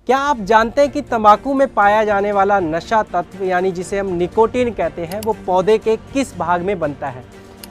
क्या आप जानते हैं कि तंबाकू में पाया जाने वाला नशा तत्व यानी जिसे हम निकोटीन कहते हैं वो पौधे के किस भाग में बनता है?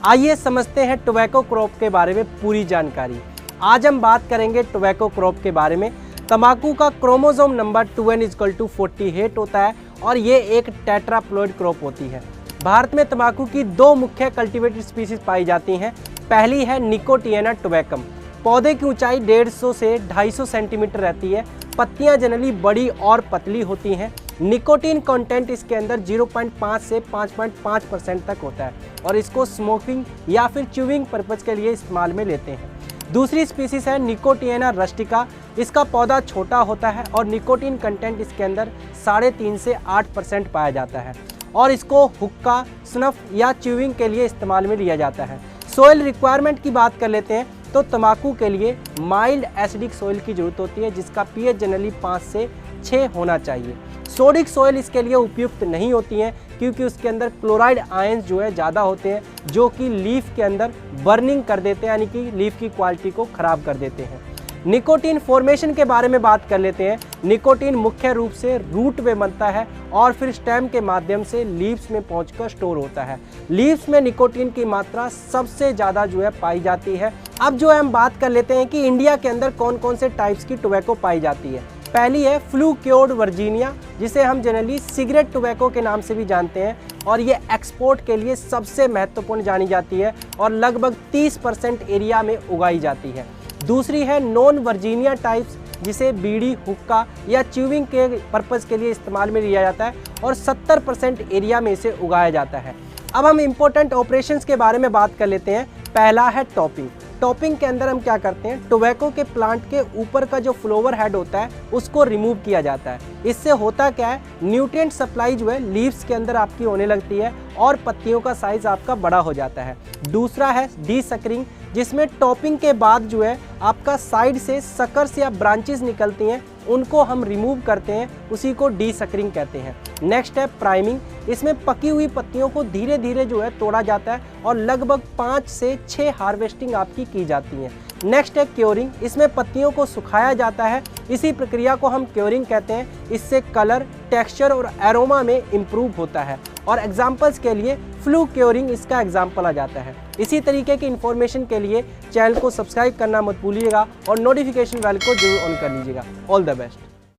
आइए समझते हैं टोबैको क्रॉप के बारे में पूरी जानकारी। आज हम बात करेंगे टोबैको क्रॉप के बारे में। तंबाकू का क्रोमोसोम नंबर 2n=48 होता है और ये एक टेट्राप्लॉइड क्रॉप होती है। भारत में तंबाकू की दो मुख्य कल्टीवेटेड स्पीसीज पाई जाती हैं। पहली है निकोटियाना टोबैकम। पौधे की ऊंचाई 150 से 250 सेंटीमीटर रहती है। पत्तियां जनरली बड़ी और पतली होती हैं। निकोटीन कंटेंट इसके अंदर 0.5 से 5.5% तक होता है और इसको स्मोकिंग या फिर च्यूइंग पर्पज के लिए इस्तेमाल में लेते हैं। दूसरी स्पीसीज है निकोटियाना रस्टिका। इसका पौधा छोटा होता है और निकोटीन कंटेंट इसके अंदर 3.5 से 8% पाया जाता है और इसको हुक्का, स्नफ या च्यूइंग के लिए इस्तेमाल में लिया जाता है। सोइल रिक्वायरमेंट की बात कर लेते हैं तो तंबाकू के लिए माइल्ड एसिडिक सोइल की जरूरत होती है जिसका पीएच जनरली 5 से 6 होना चाहिए। सोडिक सोइल इसके लिए उपयुक्त नहीं होती हैं क्योंकि उसके अंदर क्लोराइड आयंस जो है ज़्यादा होते हैं जो कि लीफ के अंदर बर्निंग कर देते हैं यानी कि लीफ की क्वालिटी को ख़राब कर देते हैं। निकोटीन फॉर्मेशन के बारे में बात कर लेते हैं। निकोटीन मुख्य रूप से रूट में बनता है और फिर स्टेम के माध्यम से लीव्स में पहुंचकर स्टोर होता है। लीव्स में निकोटीन की मात्रा सबसे ज़्यादा जो है पाई जाती है। अब जो है हम बात कर लेते हैं कि इंडिया के अंदर कौन कौन से टाइप्स की टोबैको पाई जाती है। पहली है फ्लू क्योर्ड वर्जीनिया, जिसे हम जनरली सिगरेट टोबैको के नाम से भी जानते हैं और ये एक्सपोर्ट के लिए सबसे महत्वपूर्ण जानी जाती है और लगभग 30% एरिया में उगाई जाती है। दूसरी है नॉन वर्जीनिया टाइप्स, जिसे बीड़ी, हुक्का या च्यूइंग के पर्पज़ के लिए इस्तेमाल में लिया जाता है और 70% एरिया में इसे उगाया जाता है। अब हम इम्पोर्टेंट ऑपरेशंस के बारे में बात कर लेते हैं। पहला है टॉपिंग। टॉपिंग के अंदर हम क्या करते हैं, टोबैको के प्लांट के ऊपर का जो फ्लोवर हेड होता है उसको रिमूव किया जाता है। इससे होता क्या है, न्यूट्रिएंट सप्लाई जो है लीव्स के अंदर आपकी होने लगती है और पत्तियों का साइज आपका बड़ा हो जाता है। दूसरा है डीसकरिंग, जिसमें टॉपिंग के बाद जो है आपका साइड से सकर्स या ब्रांचेस निकलती हैं, उनको हम रिमूव करते हैं, उसी को डीसकरिंग कहते हैं। नेक्स्ट है प्राइमिंग। इसमें पकी हुई पत्तियों को धीरे धीरे जो है तोड़ा जाता है और लगभग 5 से 6 हार्वेस्टिंग आपकी की जाती है। नेक्स्ट है क्योरिंग। इसमें पत्तियों को सुखाया जाता है, इसी प्रक्रिया को हम क्योरिंग कहते हैं। इससे कलर, टेक्सचर और एरोमा में इम्प्रूव होता है और एग्जाम्पल्स के लिए फ्लू क्योरिंग इसका एग्जाम्पल आ जाता है। इसी तरीके की इन्फॉर्मेशन के लिए चैनल को सब्सक्राइब करना मत भूलिएगा और नोटिफिकेशन बेल को जरूर ऑन कर लीजिएगा। All the best.